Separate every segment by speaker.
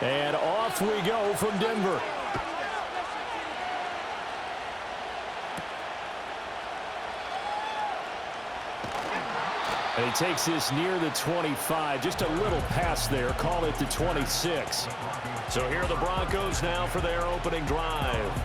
Speaker 1: And off we go from Denver. And he takes this near the 25. Just a little pass there. Call it the 26. So here are the Broncos now for their opening drive.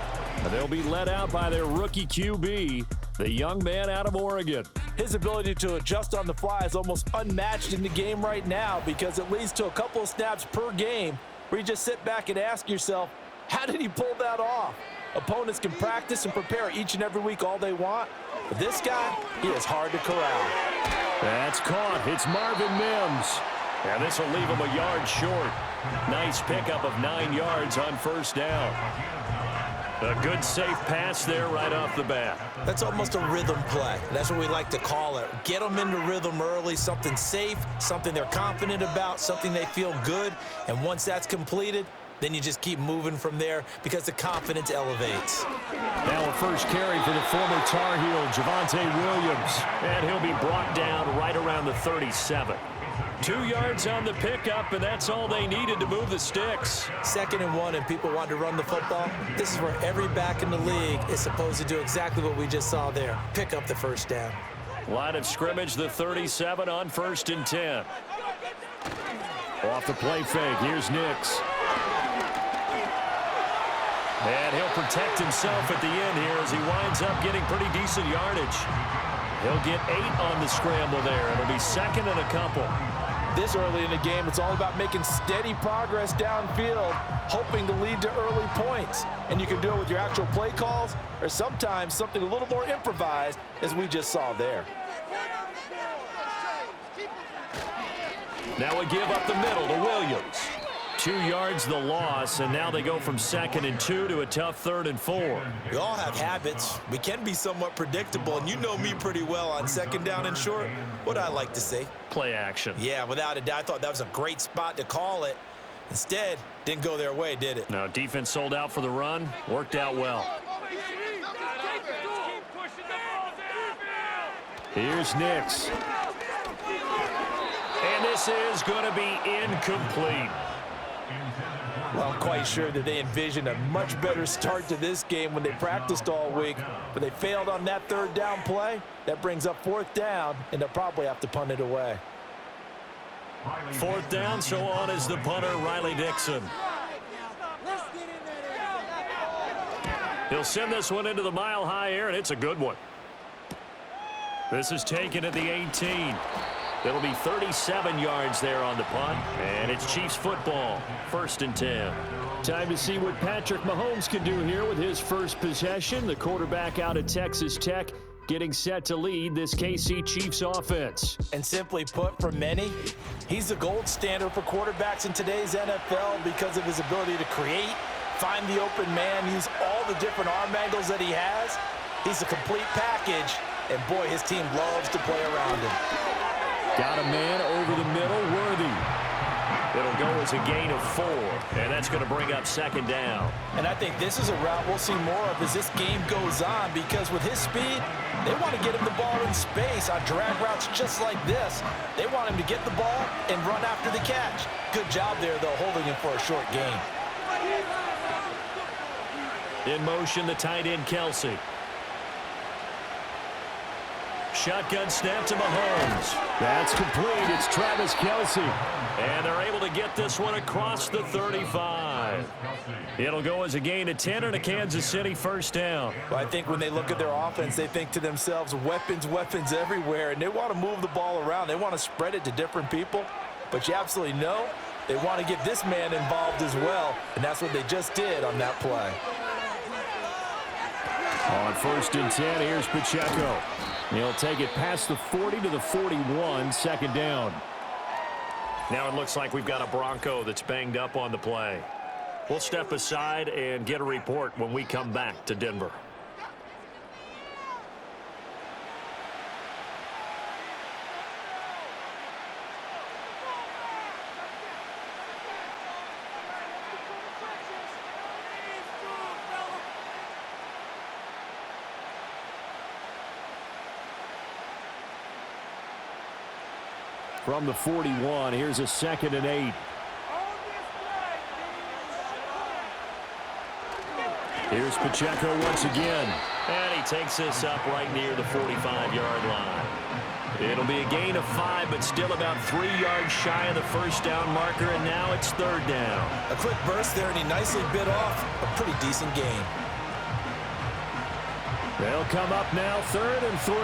Speaker 1: They'll be led out by their rookie QB, the young man out of Oregon.
Speaker 2: His ability to adjust on the fly is almost unmatched in the game right now because it leads to a couple of snaps per game where you just sit back and ask yourself, how did he pull that off? Opponents can practice and prepare each and every week all they want, but this guy, he is hard to corral.
Speaker 1: That's caught. It's Marvin Mims. And this will leave him a yard short. Nice pickup of 9 yards on first down. A good safe pass there right off the bat.
Speaker 2: That's almost a rhythm play. That's what we like to call it. Get them into rhythm early, something safe, something they're confident about, something they feel good. And once that's completed, then you just keep moving from there because the confidence elevates.
Speaker 1: Now a first carry for the former Tar Heel, Javonte Williams. And he'll be brought down right around the 37. 2 yards on the pickup, and that's all they needed to move the sticks.
Speaker 2: 2nd and 1, and people want to run the football. This is where every back in the league is supposed to do exactly what we just saw there. Pick up the first down.
Speaker 1: Line of scrimmage, the 37 on 1st and 10. Off the play fake, here's Nix. And he'll protect himself at the end here as he winds up getting pretty decent yardage. He'll get 8 on the scramble there. It'll be 2nd and a couple.
Speaker 2: This early in the game, it's all about making steady progress downfield, hoping to lead to early points. And you can do it with your actual play calls or sometimes something a little more improvised, as we just saw there.
Speaker 1: Now a give up the middle to Williams. 2 yards the loss, and now they go from 2nd and 2 to a tough 3rd and 4.
Speaker 2: We all have habits. We can be somewhat predictable, and you know me pretty well on 2nd down and short. What I like to say?
Speaker 1: Play action.
Speaker 2: Yeah, without a doubt, I thought that was a great spot to call it. Instead, didn't go their way, did it?
Speaker 1: No, defense sold out for the run. Worked out well. Here's Nix. And this is going to be incomplete.
Speaker 2: Well, I'm quite sure that they envisioned a much better start to this game when they practiced all week, but they failed on that 3rd down play. That brings up 4th down, and they'll probably have to punt it away.
Speaker 1: 4th down, so on is the punter, Riley Dixon. He'll send this one into the mile-high air, and it's a good one. This is taken at the 18. It'll be 37 yards there on the punt, and it's Chiefs football, 1st and 10. Time to see what Patrick Mahomes can do here with his first possession. The quarterback out of Texas Tech getting set to lead this KC Chiefs offense.
Speaker 2: And simply put, for many, he's the gold standard for quarterbacks in today's NFL because of his ability to create, find the open man, use all the different arm angles that he has. He's a complete package, and boy, his team loves to play around him.
Speaker 1: Got a man over the middle, Worthy. It'll go as a gain of 4, and that's going to bring up 2nd down.
Speaker 2: And I think this is a route we'll see more of as this game goes on because with his speed, they want to get him the ball in space on drag routes just like this. They want him to get the ball and run after the catch. Good job there, though, holding him for a short gain.
Speaker 1: In motion, the tight end, Kelsey. Shotgun snap to Mahomes. That's complete. It's Travis Kelsey. And they're able to get this one across the 35. It'll go as a gain of 10 and a Kansas City 1st down.
Speaker 2: Well, I think when they look at their offense, they think to themselves, weapons, weapons everywhere. And they want to move the ball around. They want to spread it to different people. But you absolutely know they want to get this man involved as well. And that's what they just did on that play.
Speaker 1: On 1st and 10, here's Pacheco. He'll take it past the 40 to the 41, 2nd down. Now it looks like we've got a Bronco that's banged up on the play. We'll step aside and get a report when we come back to Denver. From the 41, here's a 2nd and 8. Here's Pacheco once again. And he takes this up right near the 45-yard line. It'll be a gain of 5, but still about 3 yards shy of the first down marker, and now it's third down.
Speaker 2: A quick burst there, and he nicely bit off a pretty decent gain.
Speaker 1: They'll come up now, 3rd and 3.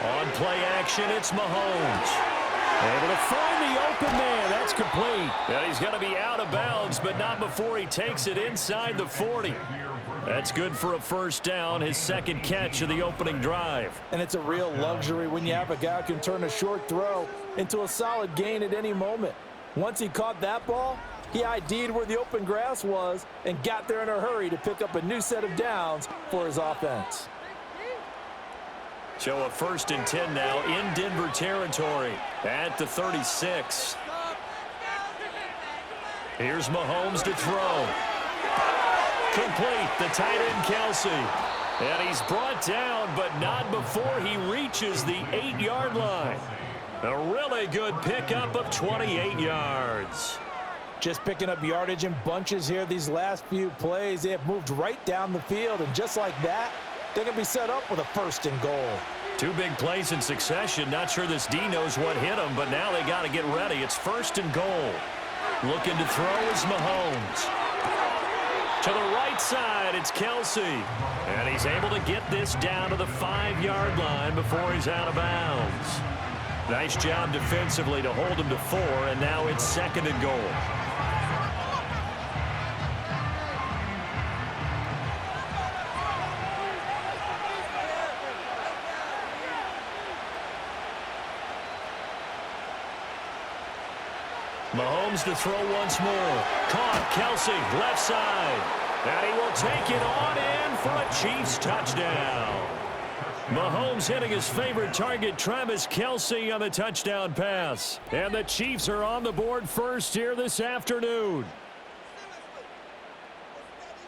Speaker 1: On play action, it's Mahomes. Able to find the open man. That's complete. And he's going to be out of bounds, but not before he takes it inside the 40. That's good for a first down, his second catch of the opening drive.
Speaker 2: And it's a real luxury when you have a guy who can turn a short throw into a solid gain at any moment. Once he caught that ball, he ID'd where the open grass was and got there in a hurry to pick up a new set of downs for his offense.
Speaker 1: So a 1st and 10 now in Denver territory at the 36. Here's Mahomes to throw. Complete, the tight end Kelsey. And he's brought down, but not before he reaches the 8-yard line. A really good pickup of 28 yards.
Speaker 2: Just picking up yardage in bunches here these last few plays. They have moved right down the field, and just like that, they're going to be set up with a 1st and goal.
Speaker 1: 2 big plays in succession. Not sure this D knows what hit him, but now they got to get ready. It's 1st and goal. Looking to throw is Mahomes. To the right side, it's Kelsey. And he's able to get this down to the 5-yard line before he's out of bounds. Nice job defensively to hold him to 4, and now it's 2nd and goal. Mahomes to throw once more. Caught, Kelsey, left side. And he will take it on in for a Chiefs touchdown. Mahomes hitting his favorite target, Travis Kelsey, on the touchdown pass. And the Chiefs are on the board first here this afternoon.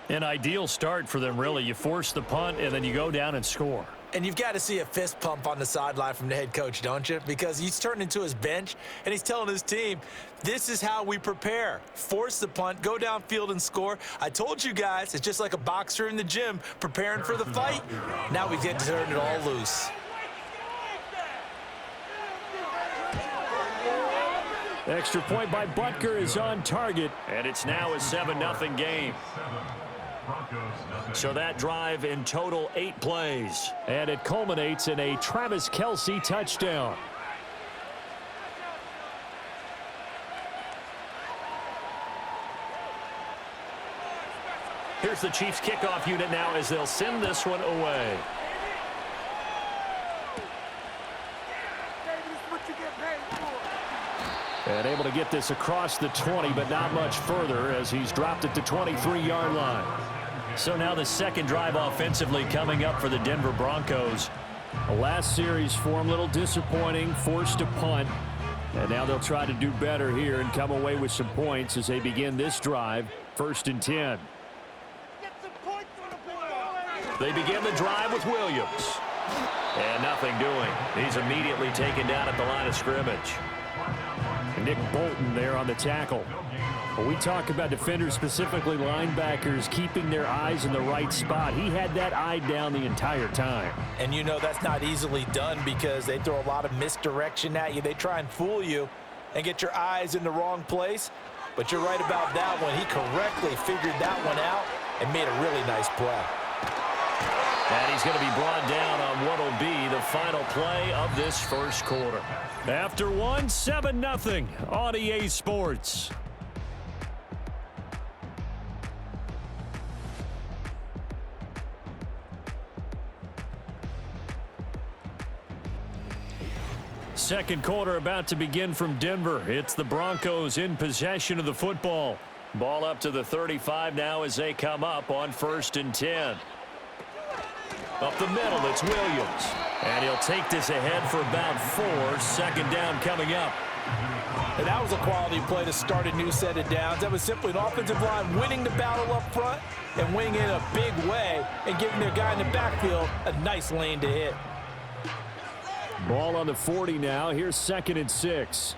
Speaker 1: An ideal start for them, really. You force the punt, and then you go down and score.
Speaker 2: And you've got to see a fist pump on the sideline from the head coach, don't you? Because he's turned into his bench, and he's telling his team, this is how we prepare. Force the punt, go downfield and score. I told you guys, it's just like a boxer in the gym preparing for the fight. Now we get to turn it all loose.
Speaker 1: Extra point by Butker is on target, and it's now a 7-0 game. So that drive in total 8 plays, and it culminates in a Travis Kelsey touchdown. Here's the Chiefs kickoff unit now as they'll send this one away. And able to get this across the 20, but not much further as he's dropped it to 23-yard line. So now the second drive offensively coming up for the Denver Broncos. The last series for him, a little disappointing, forced to punt. And now they'll try to do better here and come away with some points as they begin this drive, 1st and 10. They begin the drive with Williams. And nothing doing. He's immediately taken down at the line of scrimmage. Nick Bolton there on the tackle. When we talk about defenders, specifically linebackers, keeping their eyes in the right spot, he had that eye down the entire time.
Speaker 2: And you know that's not easily done because they throw a lot of misdirection at you. They try and fool you and get your eyes in the wrong place. But you're right about that one. He correctly figured that one out and made a really nice play.
Speaker 1: And he's going to be brought down on what will be the final play of this first quarter. After 7-0 on EA Sports. Second quarter about to begin from Denver. It's the Broncos in possession of the football. Ball up to the 35 now as they come up on 1st and 10. Up the middle, it's Williams. And he'll take this ahead for about 4. 2nd down coming up.
Speaker 2: And that was a quality play to start a new set of downs. That was simply an offensive line winning the battle up front and winning it in a big way and giving their guy in the backfield a nice lane to hit.
Speaker 1: Ball on the 40 now. Here's 2nd and 6.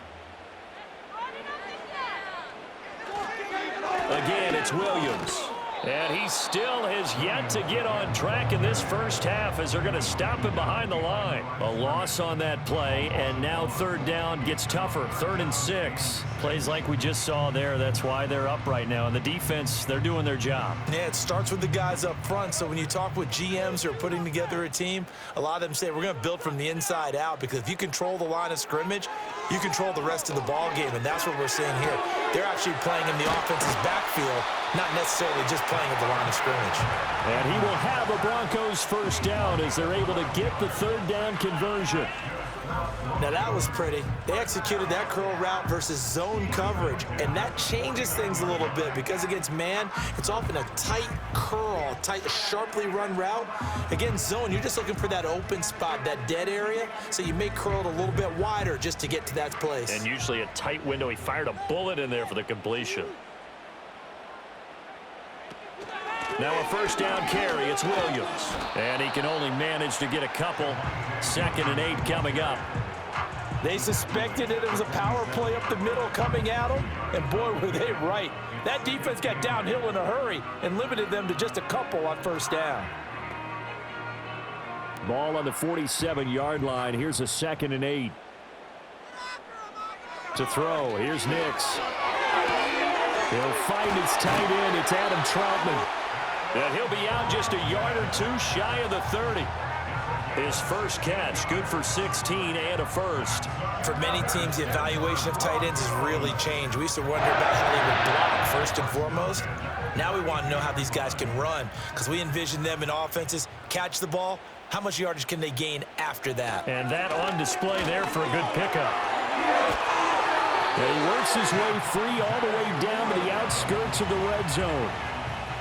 Speaker 1: Again, it's Williams. And he still has yet to get on track in this first half as they're going to stop him behind the line. A loss on that play, and now third down gets tougher. 3rd and 6. Plays like we just saw there. That's why they're up right now. And the defense, they're doing their job.
Speaker 2: Yeah, it starts with the guys up front. So when you talk with GMs who are putting together a team, a lot of them say we're going to build from the inside out, because if you control the line of scrimmage, you control the rest of the ball game, and that's what we're seeing here. They're actually playing in the offense's backfield, not necessarily just playing at the line of scrimmage.
Speaker 1: And he will have a Broncos first down as they're able to get the third down conversion.
Speaker 2: Now that was pretty. They executed that curl route versus zone coverage, and that changes things a little bit, because against man, it's often a tight curl, tight, sharply run route. Against zone, you're just looking for that open spot, that dead area, so you may curl it a little bit wider just to get to that place.
Speaker 1: And usually a tight window. He fired a bullet in there for the completion. Now a first down carry, it's Williams. And he can only manage to get a couple. 2nd and 8 coming up.
Speaker 2: They suspected it was a power play up the middle coming at them, and boy, were they right. That defense got downhill in a hurry and limited them to just a couple on first down.
Speaker 1: Ball on the 47-yard line. Here's a 2nd and 8. To throw, here's Nix. He'll find his tight end. It's Adam Troutman. And he'll be out just a yard or two shy of the 30. His first catch, good for 16 and a first.
Speaker 2: For many teams, the evaluation of tight ends has really changed. We used to wonder about how they would block first and foremost. Now we want to know how these guys can run, because we envision them in offenses catch the ball. How much yardage can they gain after that?
Speaker 1: And that on display there for a good pickup. And he works his way free all the way down to the outskirts of the red zone.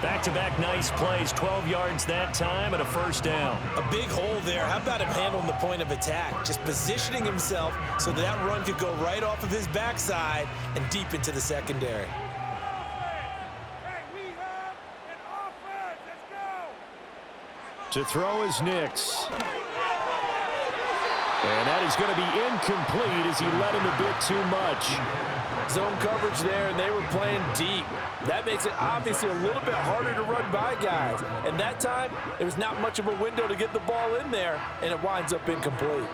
Speaker 1: Back-to-back nice plays, 12 yards that time and a first down.
Speaker 2: A big hole there. How about him handling the point of attack? Just positioning himself so that run could go right off of his backside and deep into the secondary.
Speaker 1: To throw is Nix. And that is going to be incomplete as he led him a bit too much.
Speaker 2: Zone coverage there, and they were playing deep. That makes it obviously a little bit harder to run by guys. And that time, there was not much of a window to get the ball in there, and it winds up incomplete.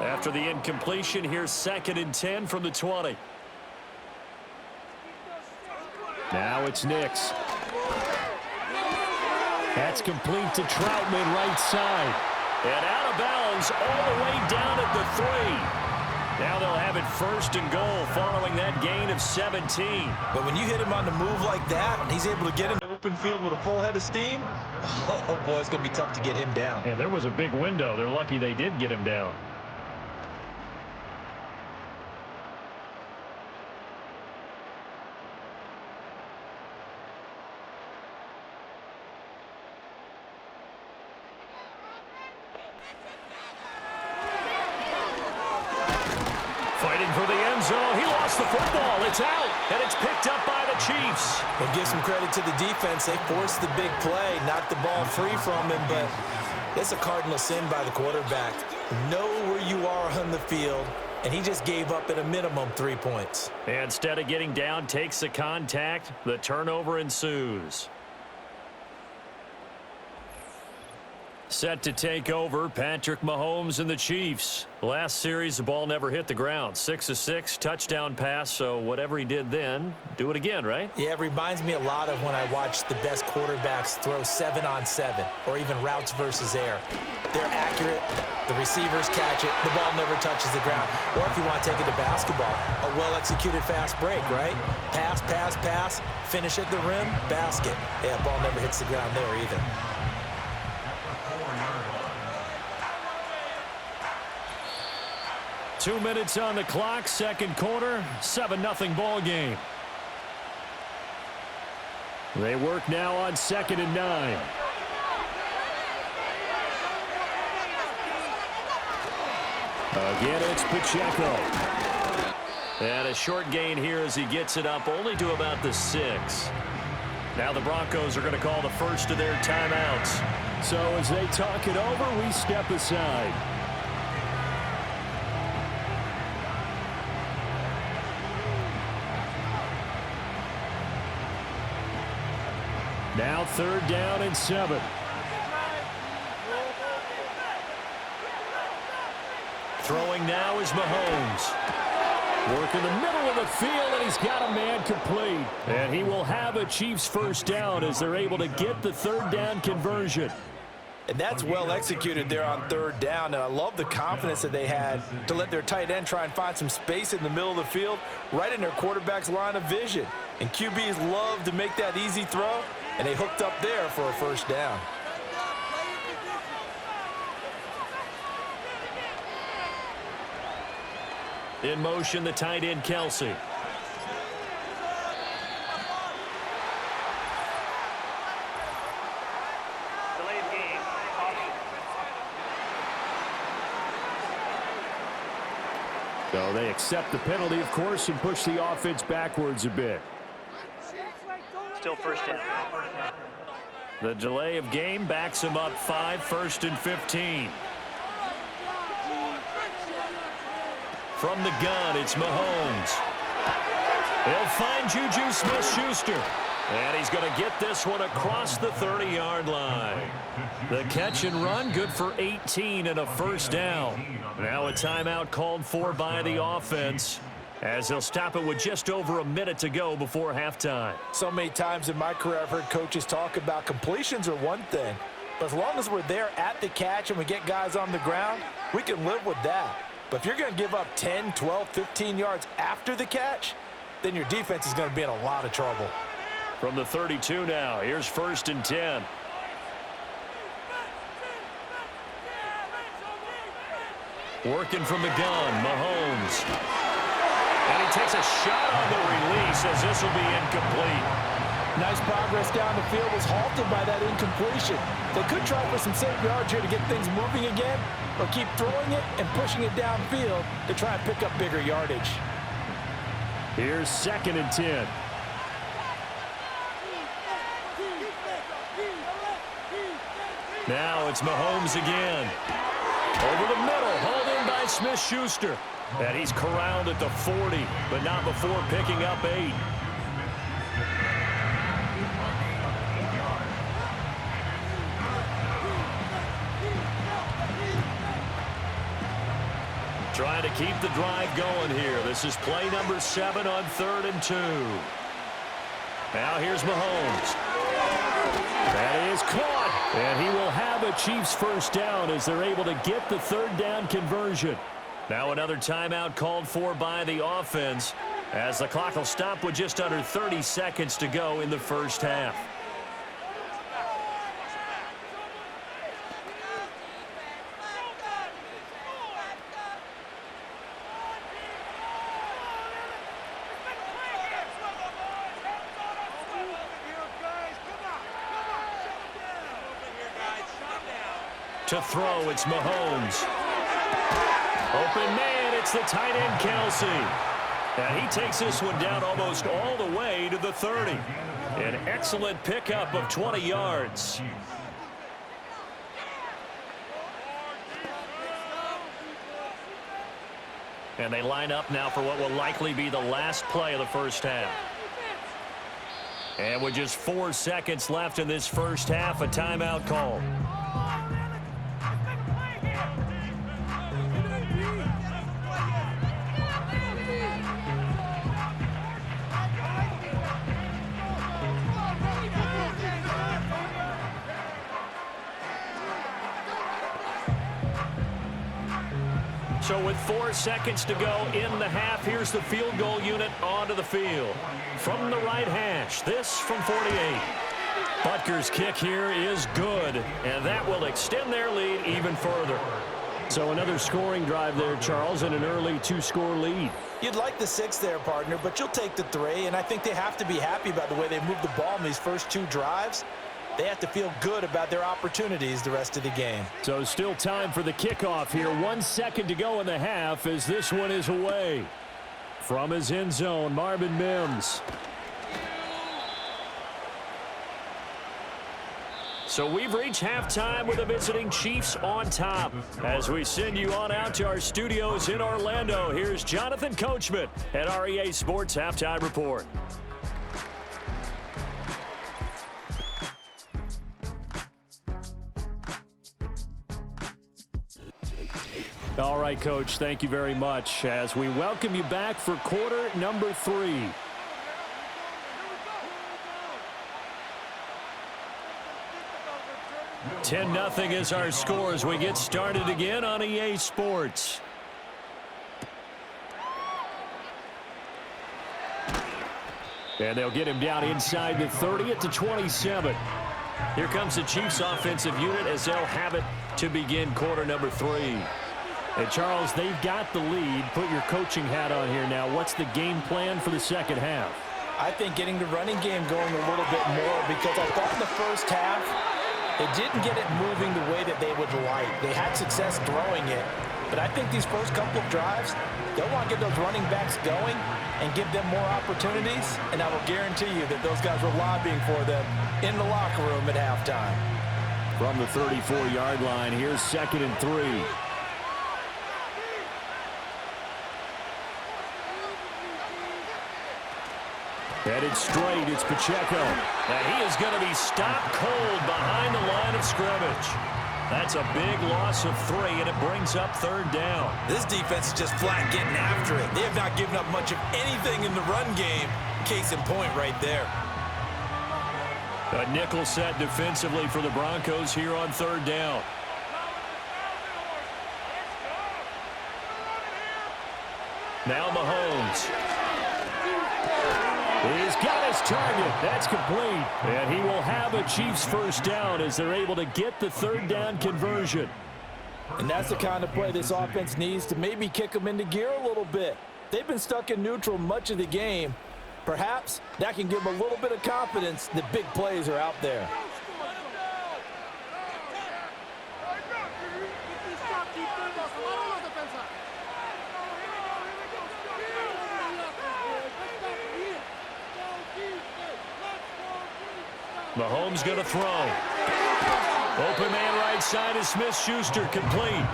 Speaker 1: After the incompletion, here's 2nd and 10 from the 20. Now it's Nix. That's complete to Troutman, right side. And out of bounds all the way down at the 3. Now they'll have it 1st and goal following that gain of 17.
Speaker 2: But when you hit him on the move like that, and he's able to get in the open field with a full head of steam, oh boy, it's going to be tough to get him down.
Speaker 1: And there was a big window. They're lucky they did get him down. Fighting for the end zone. He lost the football. It's out, and it's picked up by the Chiefs.
Speaker 2: We'll give some credit to the defense. They forced the big play, knocked the ball free from him, but it's a cardinal sin by the quarterback. Know where you are on the field, and he just gave up at a minimum 3 points.
Speaker 1: And instead of getting down, takes the contact. The turnover ensues. Set to take over, Patrick Mahomes and the Chiefs. Last series, the ball never hit the ground. 6 of 6, touchdown pass, so whatever he did then, do it again, right?
Speaker 2: Yeah, it reminds me a lot of when I watch the best quarterbacks throw 7-on-7 or even routes versus air. They're accurate, the receivers catch it, the ball never touches the ground. Or if you want to take it to basketball, a well-executed fast break, right? Pass, pass, pass, finish at the rim, basket. Yeah, ball never hits the ground there either.
Speaker 1: Two minutes on the clock, second quarter, 7-0 ball game. They work now on 2nd and 9. Again, it's Pacheco. And a short gain here as he gets it up only to about the 6. Now the Broncos are going to call the first of their timeouts. So as they talk it over, we step aside. Now 3rd down and 7. Throwing now is Mahomes. Work in the middle of the field, and he's got a man complete. And he will have a Chiefs first down as they're able to get the 3rd down conversion.
Speaker 2: And that's well executed there on 3rd down. And I love the confidence that they had to let their tight end try and find some space in the middle of the field, right in their quarterback's line of vision. And QBs love to make that easy throw, and they hooked up there for a first down.
Speaker 1: In motion, the tight end, Kelsey. So they accept the penalty, of course, and push the offense backwards a bit.
Speaker 3: Still first down.
Speaker 1: The delay of game backs him up 5, 1st and 15. From the gun, it's Mahomes. He'll find Juju Smith-Schuster. And he's going to get this one across the 30-yard line. The catch and run, good for 18 and a first down. Now a timeout called for by the offense, as they'll stop it with just over a minute to go before halftime.
Speaker 2: So many times in my career I've heard coaches talk about completions are one thing, but as long as we're there at the catch and we get guys on the ground, we can live with that. But if you're going to give up 10, 12, 15 yards after the catch, then your defense is going to be in a lot of trouble.
Speaker 1: From the 32 now, here's 1st and 10. Working from the gun, Mahomes. And he takes a shot on the release as this will be incomplete.
Speaker 2: Nice progress down the field, was halted by that incompletion. They could try for some safe yards here to get things moving again, or keep throwing it and pushing it downfield to try and pick up bigger yardage.
Speaker 1: Here's 2nd and 10. Now it's Mahomes again. Over the middle, hauled in by Smith-Schuster. And he's corralled at the 40, but not before picking up 8. Trying to keep the drive going here. This is play number 7 on 3rd and 2. Now here's Mahomes. That is caught, and he will have a Chiefs first down as they're able to get the 3rd down conversion. Now another timeout called for by the offense, as the clock will stop with just under 30 seconds to go in the first half. To throw, it's Mahomes. Open man, it's the tight end, Kelsey. And he takes this one down almost all the way to the 30. An excellent pickup of 20 yards. And they line up now for what will likely be the last play of the first half. And with just 4 seconds left in this first half, a timeout call. So with 4 seconds to go in the half, here's the field goal unit onto the field. From the right hash, this from 48. Butker's kick here is good, and that will extend their lead even further. So another scoring drive there, Charles, and an early 2-score lead.
Speaker 2: You'd like the 6 there, partner, but you'll take the 3, and I think they have to be happy about the way they moved the ball in these first 2 drives. They have to feel good about their opportunities the rest of the game.
Speaker 1: So still time for the kickoff here. 1 second to go in the half as this one is away. From his end zone, Marvin Mims. So we've reached halftime with the visiting Chiefs on top. As we send you on out to our studios in Orlando, here's Jonathan Coachman at our EA Sports Halftime Report. All right, Coach, thank you very much as we welcome you back for quarter number 3. $10-0 is our score as we get started again on EA Sports. And they'll get him down inside the 30 at the 27. Here comes the Chiefs offensive unit as they'll have it to begin quarter number 3. And Charles, they've got the lead. Put your coaching hat on here now. What's the game plan for the second half?
Speaker 2: I think getting the running game going a little bit more, because I thought in the first half they didn't get it moving the way that they would like. They had success throwing it. But I think these first couple of drives, they'll want to get those running backs going and give them more opportunities. And I will guarantee you that those guys were lobbying for them in the locker room at halftime.
Speaker 1: From the 34-yard line, here's 2nd and 3. Headed straight, it's Pacheco. And he is going to be stopped cold behind the line of scrimmage. That's a big loss of 3, and it brings up 3rd down.
Speaker 2: This defense is just flat getting after it. They have not given up much of anything in the run game. Case in point right there.
Speaker 1: A nickel set defensively for the Broncos here on 3rd down. Now Mahomes. He's got his target. That's complete. And he will have a Chiefs first down as they're able to get the 3rd down conversion.
Speaker 2: And that's the kind of play this offense needs to maybe kick them into gear a little bit. They've been stuck in neutral much of the game. Perhaps that can give them a little bit of confidence that big plays are out there.
Speaker 1: Mahomes going to throw. Open man right side is Smith-Schuster, complete.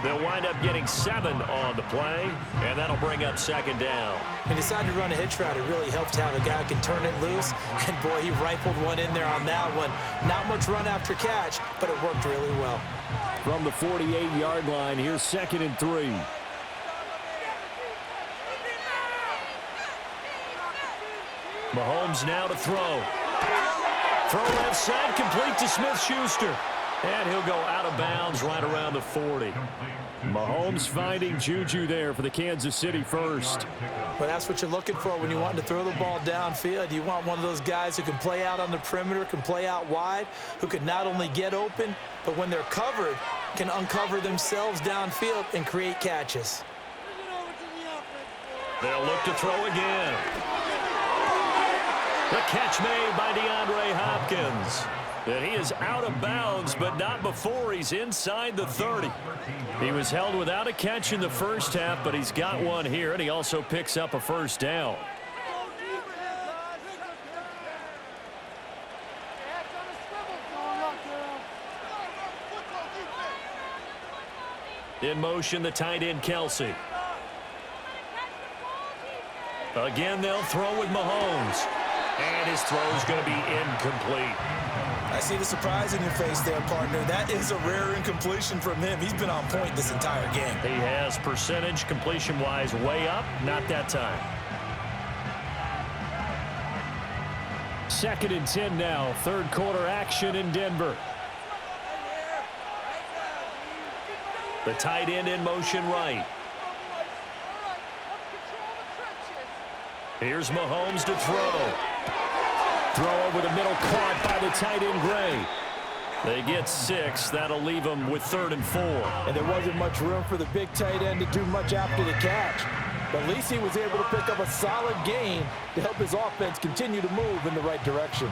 Speaker 1: They'll wind up getting 7 on the play, and that'll bring up 2nd down.
Speaker 2: He decided to run a hitch route. It really helped to have a guy who can turn it loose. And, boy, he rifled one in there on that one. Not much run after catch, but it worked really well.
Speaker 1: From the 48-yard line, here's 2nd and 3. Mahomes now to throw. Throw left side, complete to Smith-Schuster. And he'll go out of bounds right around the 40. Mahomes finding Juju there for the Kansas City first.
Speaker 2: Well, that's what you're looking for when you want to throw the ball downfield. You want one of those guys who can play out on the perimeter, can play out wide, who can not only get open, but when they're covered, can uncover themselves downfield and create catches.
Speaker 1: They'll look to throw again. The catch made by DeAndre Hopkins. And he is out of bounds, but not before he's inside the 30. He was held without a catch in the first half, but he's got one here, and he also picks up a first down. In motion, the tight end, Kelsey. Again, they'll throw with Mahomes. And his throw is going to be incomplete.
Speaker 2: I see the surprise in your face there, partner. That is a rare incompletion from him. He's been on point this entire game.
Speaker 1: He has percentage completion-wise way up. Not that time. 2nd and 10 now. 3rd quarter action in Denver. The tight end in motion right. Here's Mahomes to throw. Throw over the middle, caught by the tight end, Gray. They get 6. That'll leave them with 3rd and 4.
Speaker 2: And there wasn't much room for the big tight end to do much after the catch. But at least he was able to pick up a solid gain to help his offense continue to move in the right direction.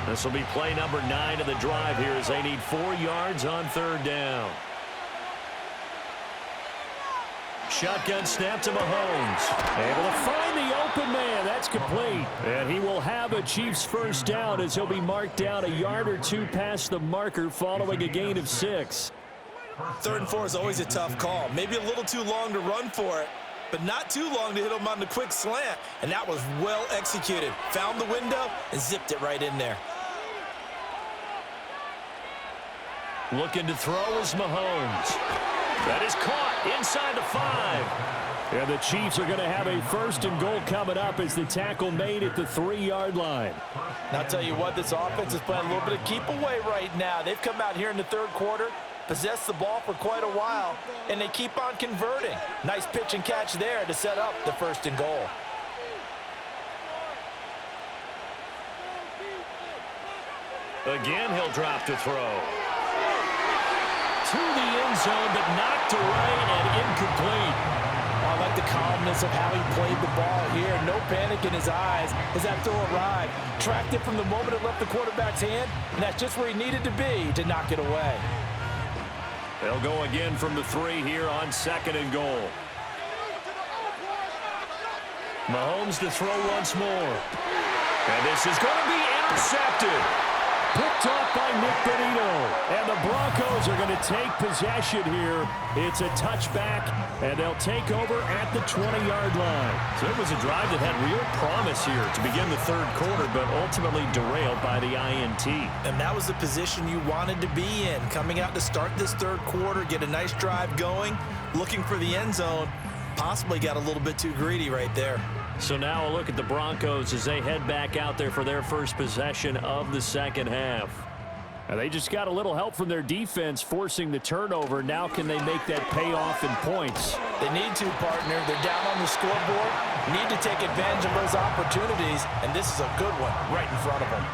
Speaker 1: This will be play number 9 of the drive here as they need 4 yards on 3rd down. Shotgun snap to Mahomes. Able to find the open man. That's complete. And he will have a Chiefs first down as he'll be marked down a yard or 2 past the marker following a gain of 6.
Speaker 2: 3rd and 4 is always a tough call. Maybe a little too long to run for it, but not too long to hit him on the quick slant. And that was well executed. Found the window and zipped it right in there.
Speaker 1: Looking to throw is Mahomes. That is caught inside the 5. And the Chiefs are going to have a 1st and goal coming up as the tackle made at the 3-yard line.
Speaker 2: Now, I'll tell you what, this offense is playing a little bit of keep away right now. They've come out here in the 3rd quarter, possessed the ball for quite a while, and they keep on converting. Nice pitch and catch there to set up the 1st and goal.
Speaker 1: Again, he'll drop to throw. To the end zone, but knocked away and incomplete.
Speaker 2: I like the calmness of how he played the ball here. No panic in his eyes as that throw arrived. Tracked it from the moment it left the quarterback's hand, and that's just where he needed to be to knock it away.
Speaker 1: They'll go again from the 3 here on 2nd and goal. Mahomes to throw once more. And this is going to be intercepted. Picked off by Nick Benito. And the Broncos are going to take possession here. It's a touchback, and they'll take over at the 20-yard line. So it was a drive that had real promise here to begin the 3rd quarter, but ultimately derailed by the INT.
Speaker 2: And that was the position you wanted to be in. Coming out to start this 3rd quarter, get a nice drive going, looking for the end zone. Possibly got a little bit too greedy right there.
Speaker 1: So now a look at the Broncos as they head back out there for their first possession of the 2nd half. And they just got a little help from their defense forcing the turnover. Now can they make that pay off in points?
Speaker 2: They need to, partner. They're down on the scoreboard. Need to take advantage of those opportunities, and this is a good one right in front of them.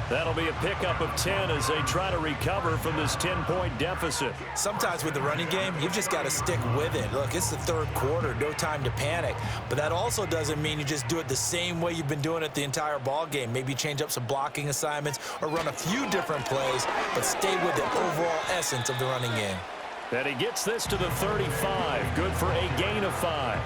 Speaker 1: That'll be a pickup of 10 as they try to recover from this 10-point deficit.
Speaker 2: Sometimes with the running game, you've just got to stick with it. Look, it's the 3rd quarter, no time to panic. But that also doesn't mean you just do it the same way you've been doing it the entire ball game. Maybe change up some blocking assignments or run a few different plays, but stay with the overall essence of the running game.
Speaker 1: And he gets this to the 35. Good for a gain of 5.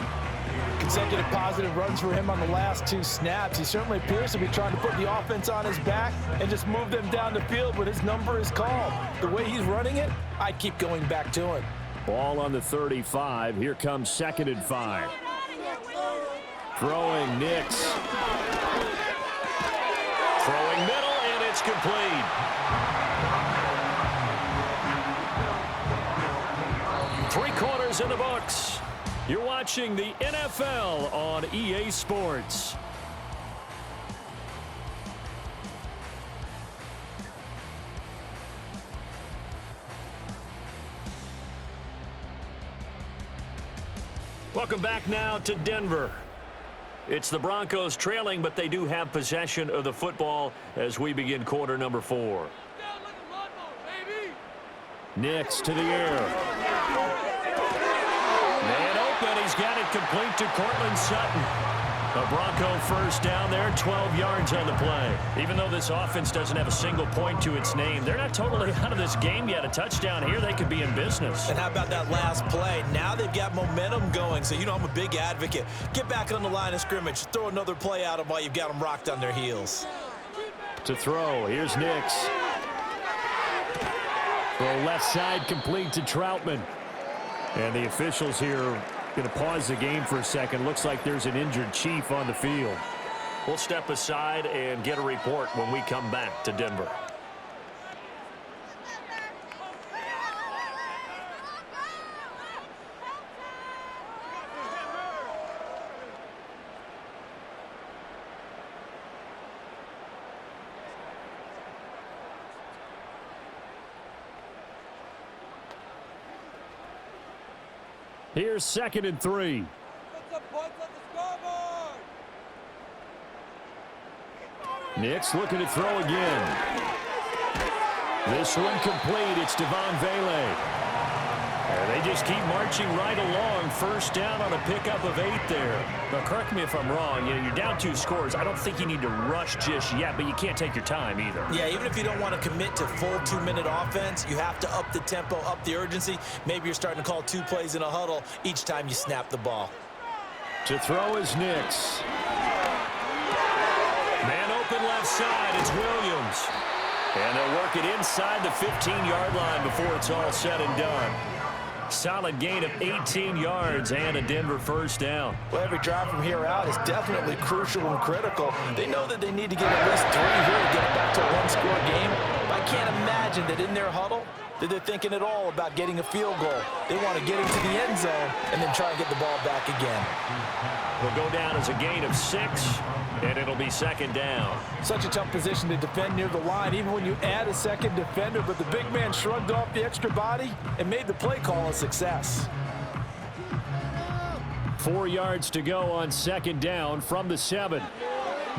Speaker 2: Consecutive positive runs for him on the last 2 snaps. He certainly appears to be trying to put the offense on his back and just move them down the field when his number is called. The way he's running it, I'd keep going back to him.
Speaker 1: Ball on the 35. Here comes 2nd and 5. Throwing Nix. Throwing middle, and it's complete. Three quarters in the books. You're watching the NFL on EA Sports. Welcome back now to Denver. It's the Broncos trailing, but they do have possession of the football as we begin quarter number 4. Nix to the air. Man open, he's got it complete to Cortland Sutton. A Bronco first down there, 12 yards on the play. Even though this offense doesn't have a single point to its name, they're not totally out of this game yet. A touchdown here, they could be in business.
Speaker 2: And how about that last play? Now they've got momentum going, so you know I'm a big advocate. Get back on the line of scrimmage. Throw another play at them while you've got them rocked on their heels.
Speaker 1: To throw, here's Nix. Throw left side complete to Troutman. And the officials here going to pause the game for a second. Looks like there's an injured Chief on the field. We'll step aside and get a report when we come back to Denver. Here's 2nd and 3. Nix looking to throw again. This one complete. It's Devon Vele. They just keep marching right along. First down on a pickup of 8 there. Now, correct me if I'm wrong. You know, you're down 2 scores. I don't think you need to rush just yet, but you can't take your time either.
Speaker 2: Yeah, even if you don't want to commit to full 2-minute offense, you have to up the tempo, up the urgency. Maybe you're starting to call 2 plays in a huddle each time you snap the ball.
Speaker 1: To throw is Nix. Man open left side. It's Williams. And they'll work it inside the 15-yard line before it's all said and done. Solid gain of 18 yards and a Denver first down.
Speaker 2: Well, every drive from here out is definitely crucial and critical. They know that they need to get at least 3 here to get it back to a 1-score game. But I can't imagine that in their huddle, that they're thinking at all about getting a field goal. They want to get into the end zone and then try and get the ball back again.
Speaker 1: It'll go down as a gain of 6, and it'll be second down.
Speaker 2: Such a tough position to defend near the line, even when you add a second defender, but the big man shrugged off the extra body and made the play call a success.
Speaker 1: 4 yards to go on second down from the 7.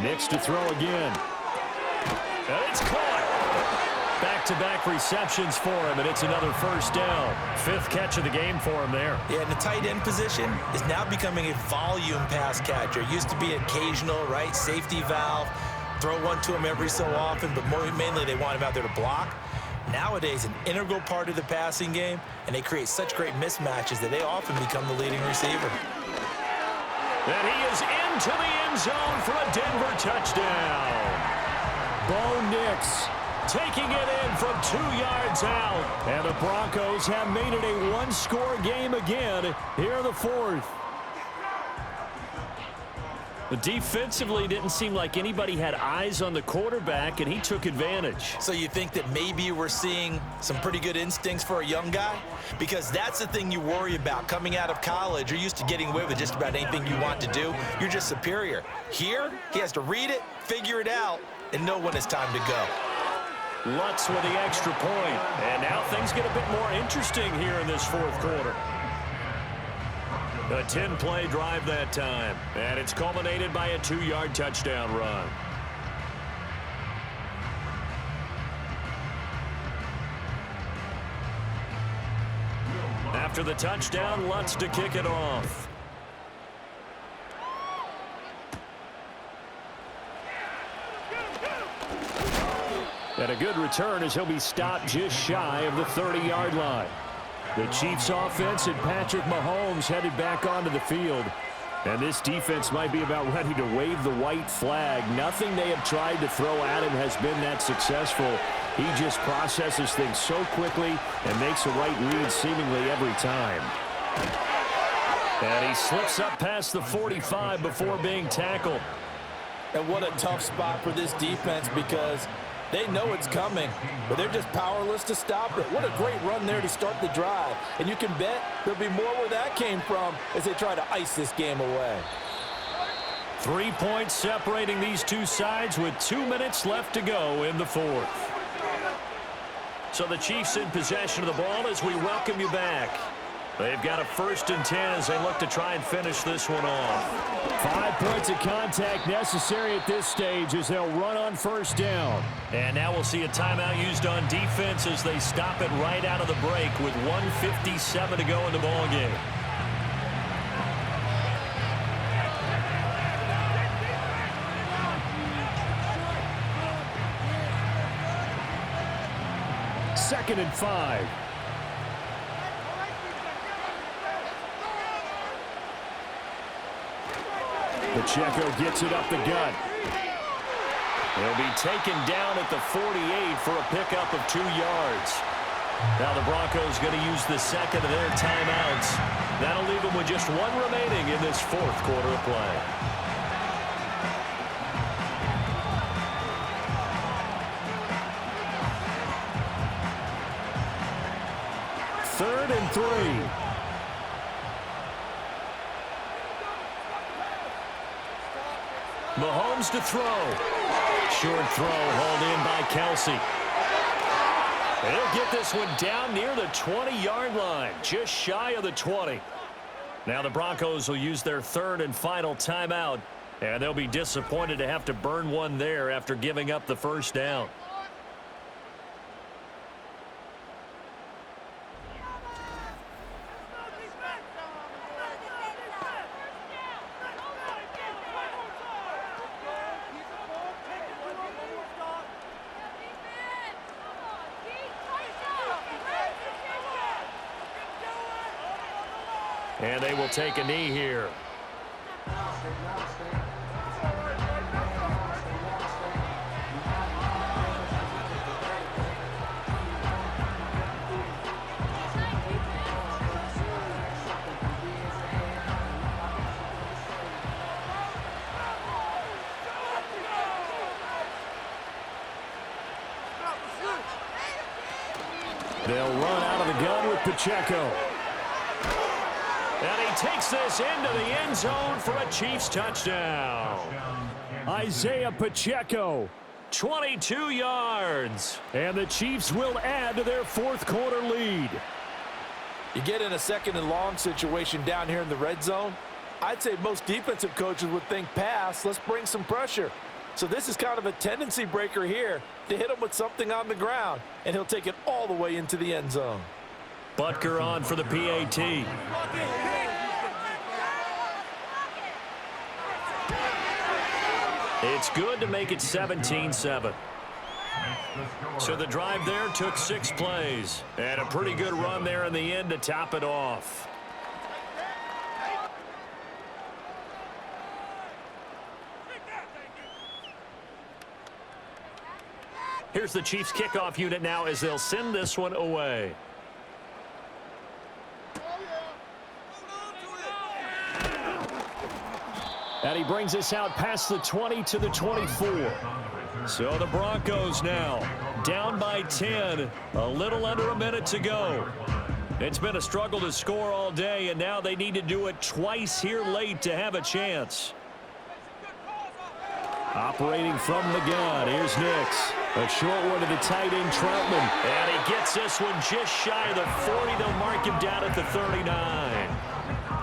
Speaker 1: Nix to throw again. And it's caught. Back-to-back receptions for him, and it's another first down. 5th catch of the game for him there.
Speaker 2: Yeah, and the tight end position is now becoming a volume pass catcher. It used to be occasional, right? Safety valve. Throw one to him every so often, but mainly they want him out there to block. Nowadays, an integral part of the passing game, and they create such great mismatches that they often become the leading receiver.
Speaker 1: And he is into the end zone for a Denver touchdown. Bo Nix taking it in from 2 yards out. And the Broncos have made it a one-score game again here in the 4th. But defensively, didn't seem like anybody had eyes on the quarterback, and he took advantage.
Speaker 2: So you think that maybe we're seeing some pretty good instincts for a young guy? Because that's the thing you worry about. Coming out of college, you're used to getting away with just about anything you want to do. You're just superior. Here, he has to read it, figure it out, and know when it's time to go.
Speaker 1: Lutz with the extra point. And now things get a bit more interesting here in this 4th quarter. A 10-play drive that time. And it's culminated by a 2-yard touchdown run. After the touchdown, Lutz to kick it off. And a good return as he'll be stopped just shy of the 30-yard line. The Chiefs offense and Patrick Mahomes headed back onto the field. And this defense might be about ready to wave the white flag. Nothing they have tried to throw at him has been that successful. He just processes things so quickly and makes the right read seemingly every time. And he slips up past the 45 before being tackled.
Speaker 2: And what a tough spot for this defense, because they know it's coming, but they're just powerless to stop it. What a great run there to start the drive. And you can bet there'll be more where that came from as they try to ice this game away.
Speaker 1: 3 points separating these two sides with 2 minutes left to go in the 4th. So the Chiefs in possession of the ball as we welcome you back. They've got a 1st and 10 as they look to try and finish this one off. 5 points of contact necessary at this stage as they'll run on 1st down. And now we'll see a timeout used on defense as they stop it right out of the break with 1:57 to go in the ballgame. Second and 5. Pacheco gets it up the gut. He'll be taken down at the 48 for a pickup of 2 yards. Now the Broncos going to use the second of their timeouts. That'll leave them with just 1 remaining in this 4th quarter of play. Third and 3. Mahomes to throw. Short throw hauled in by Kelsey. He'll get this one down near the 20-yard line, just shy of the 20. Now the Broncos will use their 3rd and final timeout, and they'll be disappointed to have to burn one there after giving up the 1st down. And they will take a knee here. They'll run out of the gun with Pacheco. And he takes this into the end zone for a Chiefs touchdown. Isaiah Pacheco, 22 yards. And the Chiefs will add to their fourth quarter lead.
Speaker 2: You get in a second and long situation down here in the red zone, I'd say most defensive coaches would think pass, let's bring some pressure. So this is kind of a tendency breaker here to hit him with something on the ground, and he'll take it all the way into the end zone.
Speaker 1: Butker on for the PAT. It's good to make it 17-7. So the drive there took 6 plays. And a pretty good run there in the end to top it off. Here's the Chiefs kickoff unit now as they'll send this one away. And he brings us out past the 20 to the 24. So the Broncos now down by 10. A little under a minute to go. It's been a struggle to score all day, and now they need to do it twice here late to have a chance. Operating from the gun, here's Nix. A short one to the tight end, Troutman. And he gets this one just shy of the 40. They'll mark him down at the 39.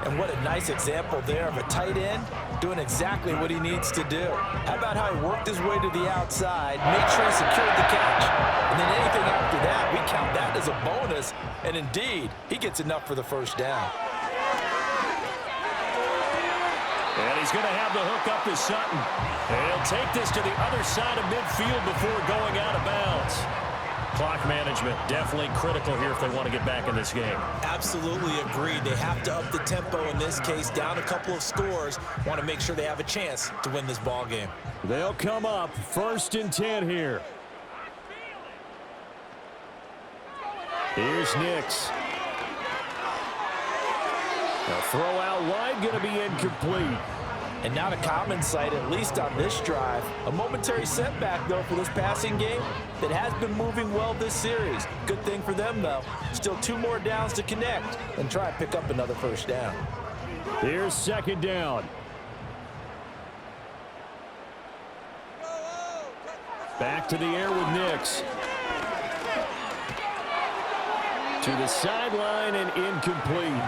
Speaker 2: And what a nice example there of a tight end doing exactly what he needs to do. How about how he worked his way to the outside, made sure he secured the catch, and then anything after that, we count that as a bonus, and indeed, he gets enough for the first down.
Speaker 1: And he's going to have the hook up to Sutton. And he'll take this to the other side of midfield before going out of bounds. Clock management definitely critical here if they want to get back in this game.
Speaker 2: Absolutely agreed. They have to up the tempo in this case, down a couple of scores. Want to make sure they have a chance to win this ball game.
Speaker 1: They'll come up 1st and 10 here. Here's Nix. A throw out wide, going to be incomplete.
Speaker 2: And not a common sight, at least on this drive. A momentary setback, though, for this passing game that has been moving well this series. Good thing for them, though. Still 2 more downs to connect and try and pick up another first down.
Speaker 1: Here's 2nd down. Back to the air with Nix. To the sideline and incomplete.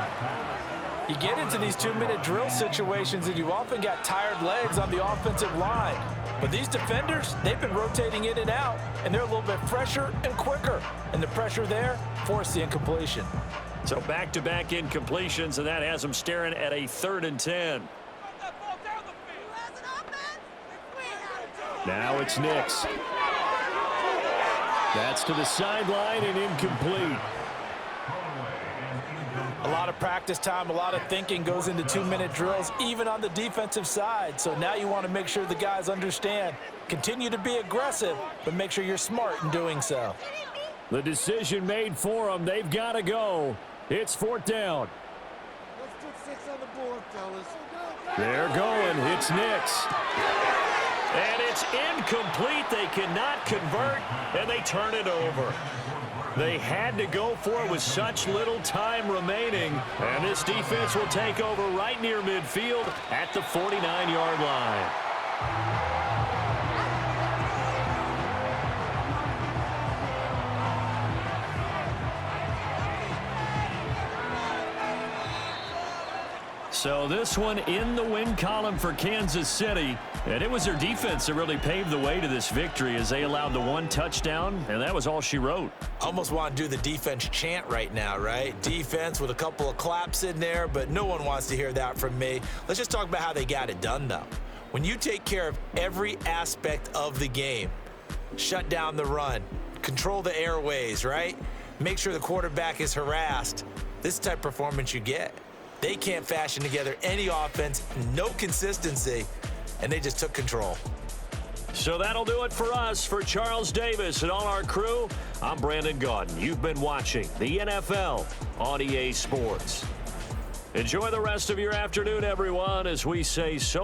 Speaker 2: You get into these 2-minute drill situations and you've often got tired legs on the offensive line. But these defenders, they've been rotating in and out, and they're a little bit fresher and quicker. And the pressure there forced the incompletion.
Speaker 1: So back-to-back incompletions, and that has them staring at a 3rd and 10. Now it's Nix. That's to the sideline and incomplete.
Speaker 2: A lot of practice time, a lot of thinking goes into 2-minute drills, even on the defensive side. So now you want to make sure the guys understand. Continue to be aggressive, but make sure you're smart in doing so.
Speaker 1: The decision made for them. They've got to go. It's 4th down.
Speaker 4: Let's put 6 on the board, fellas.
Speaker 1: They're going. It's Nix. And it's incomplete. They cannot convert, and they turn it over. They had to go for it with such little time remaining. And this defense will take over right near midfield at the 49-yard line. So this one in the win column for Kansas City. And it was their defense that really paved the way to this victory as they allowed the 1 touchdown, and that was all she wrote.
Speaker 2: Almost want to do the defense chant right now, right? Defense with a couple of claps in there, but no one wants to hear that from me. Let's just talk about how they got it done, though. When you take care of every aspect of the game, shut down the run, control the airways, right? Make sure the quarterback is harassed. This is the type of performance you get. They can't fashion together any offense, no consistency, and they just took control.
Speaker 1: So that'll do it for us. For Charles Davis and all our crew, I'm Brandon Gaudin. You've been watching the NFL on EA Sports. Enjoy the rest of your afternoon, everyone, as we say so